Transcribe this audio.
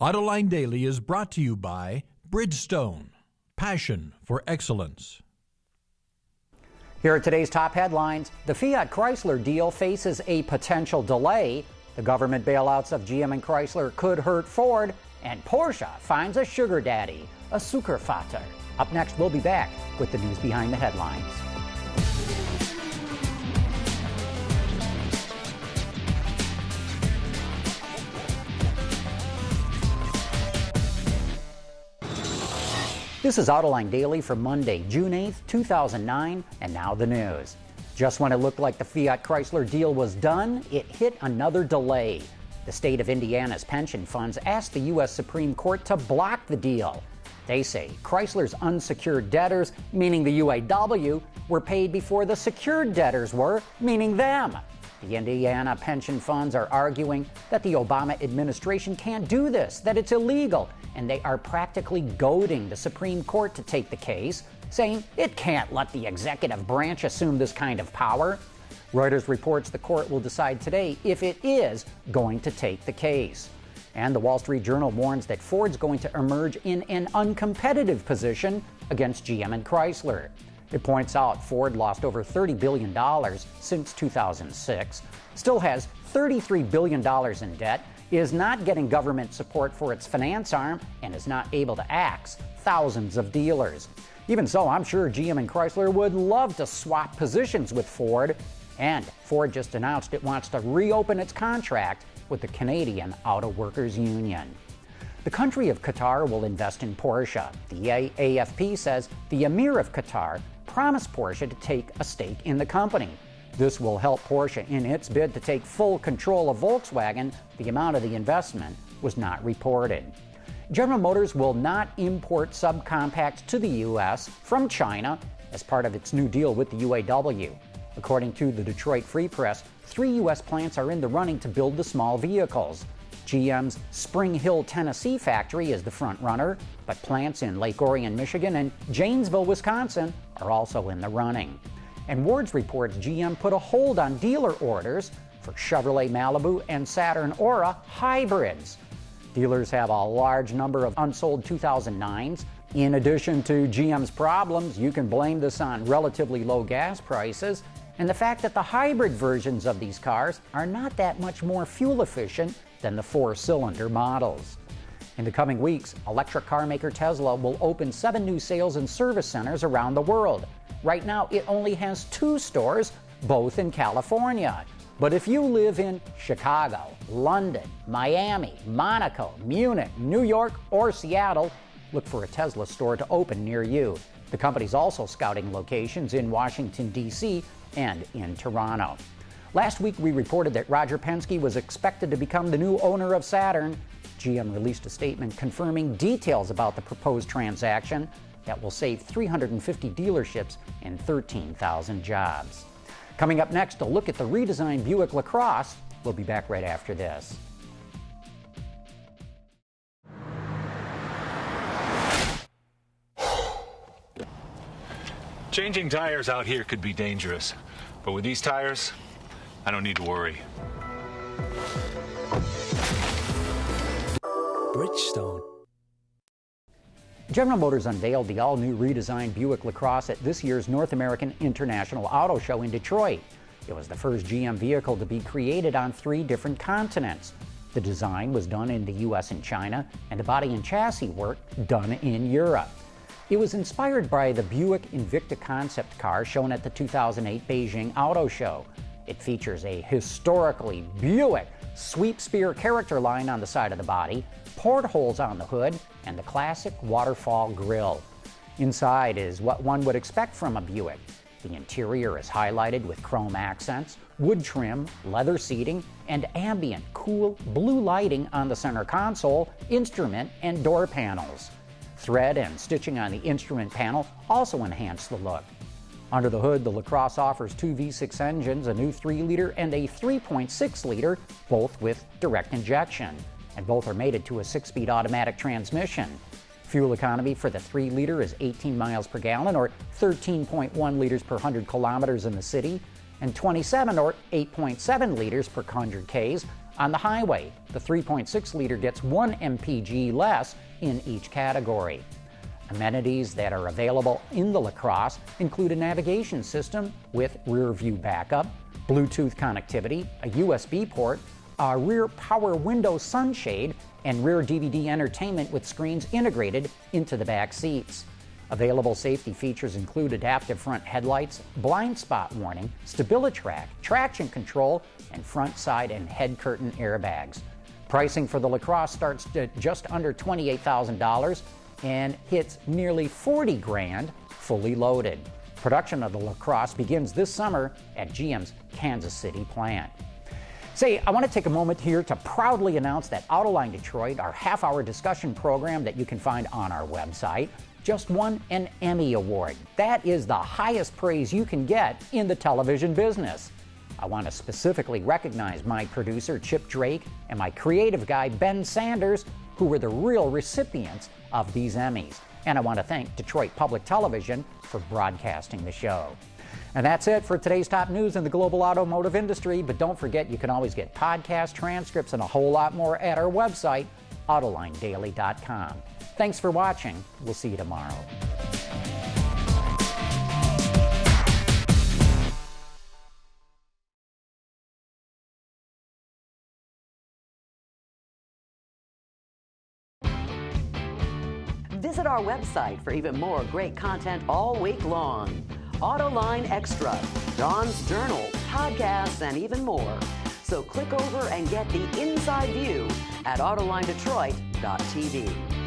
Autoline Daily is brought to you by Bridgestone, passion for excellence. Here are today's top headlines. The Fiat-Chrysler deal faces a potential delay. The government bailouts of GM and Chrysler could hurt Ford. And Porsche finds a sugar daddy, a Zuckervater. Up next, we'll be back with the news behind the headlines. This is Autoline Daily for Monday, June 8th, 2009, and now the news. Just when it looked like the Fiat-Chrysler deal was done, it hit another delay. The state of Indiana's pension funds asked the U.S. Supreme Court to block the deal. They say Chrysler's unsecured debtors, meaning the UAW, were paid before the secured debtors were, meaning them. The Indiana pension funds are arguing that the Obama administration can't do this, that it's illegal, and they are practically goading the Supreme Court to take the case, saying it can't let the executive branch assume this kind of power. Reuters reports the court will decide today if it is going to take the case. And the Wall Street Journal warns that Ford's going to emerge in an uncompetitive position against GM and Chrysler. It points out Ford lost over $30 billion since 2006, still has $33 billion in debt, is not getting government support for its finance arm, and is not able to axe thousands of dealers. Even so, I'm sure GM and Chrysler would love to swap positions with Ford, and Ford just announced it wants to reopen its contract with the Canadian Auto Workers Union. The country of Qatar will invest in Porsche. The AFP says the Emir of Qatar promised Porsche to take a stake in the company. This will help Porsche in its bid to take full control of Volkswagen. The amount of the investment was not reported. General Motors will not import subcompacts to the U.S. from China as part of its new deal with the UAW. According to the Detroit Free Press, 3 U.S. plants are in the running to build the small vehicles. GM's Spring Hill, Tennessee factory is the front runner, but plants in Lake Orion, Michigan and Janesville, Wisconsin are also in the running. And Ward's reports GM put a hold on dealer orders for Chevrolet Malibu and Saturn Aura hybrids. Dealers have a large number of unsold 2009s. In addition to GM's problems, you can blame this on relatively low gas prices and the fact that the hybrid versions of these cars are not that much more fuel efficient than the 4-cylinder models. In the coming weeks, electric car maker Tesla will open 7 new sales and service centers around the world. Right now, it only has 2 stores, both in California. But if you live in Chicago, London, Miami, Monaco, Munich, New York, or Seattle, look for a Tesla store to open near you. The company's also scouting locations in Washington, D.C. and in Toronto. Last week, we reported that Roger Penske was expected to become the new owner of Saturn. GM released a statement confirming details about the proposed transaction that will save 350 dealerships and 13,000 jobs. Coming up next, a look at the redesigned Buick LaCrosse. We'll be back right after this. Changing tires out here could be dangerous, but with these tires, I don't need to worry. Bridgestone. General Motors unveiled the all-new redesigned Buick LaCrosse at this year's North American International Auto Show in Detroit. It was the first GM vehicle to be created on 3 different continents. The design was done in the U.S. and China, and the body and chassis work done in Europe. It was inspired by the Buick Invicta concept car shown at the 2008 Beijing Auto Show. It features a historically Buick sweep spear character line on the side of the body, portholes on the hood, and the classic waterfall grille. Inside is what one would expect from a Buick. The interior is highlighted with chrome accents, wood trim, leather seating, and ambient, cool blue lighting on the center console, instrument, and door panels. Thread and stitching on the instrument panel also enhance the look. Under the hood, the LaCrosse offers 2 V6 engines, a new 3-liter and a 3.6-liter, both with direct injection, and both are mated to a 6-speed automatic transmission. Fuel economy for the 3-liter is 18 miles per gallon, or 13.1 liters per 100 kilometers in the city, and 27 or 8.7 liters per 100 Ks On the highway, the 3.6-liter gets 1 mpg less in each category. Amenities that are available in the LaCrosse include a navigation system with rear-view backup, Bluetooth connectivity, a USB port, a rear power window sunshade, and rear DVD entertainment with screens integrated into the back seats. Available safety features include adaptive front headlights, blind spot warning, StabiliTrak, traction control, and front, side, and head curtain airbags. Pricing for the LaCrosse starts at just under $28,000 and hits nearly $40,000 fully loaded. Production of the LaCrosse begins this summer at GM's Kansas City plant. Say, I want to take a moment here to proudly announce that Autoline Detroit, our half-hour discussion program that you can find on our website, just won an Emmy Award. That is the highest praise you can get in the television business. I want to specifically recognize my producer, Chip Drake, and my creative guy, Ben Sanders, who were the real recipients of these Emmys. And I want to thank Detroit Public Television for broadcasting the show. And that's it for today's top news in the global automotive industry. But don't forget, you can always get podcast transcripts and a whole lot more at our website, AutolineDaily.com. Thanks for watching. We'll see you tomorrow. Visit our website for even more great content all week long. Autoline Extra, Dawn's Journal, podcasts, and even more. So click over and get the inside view at AutolineDetroit.tv.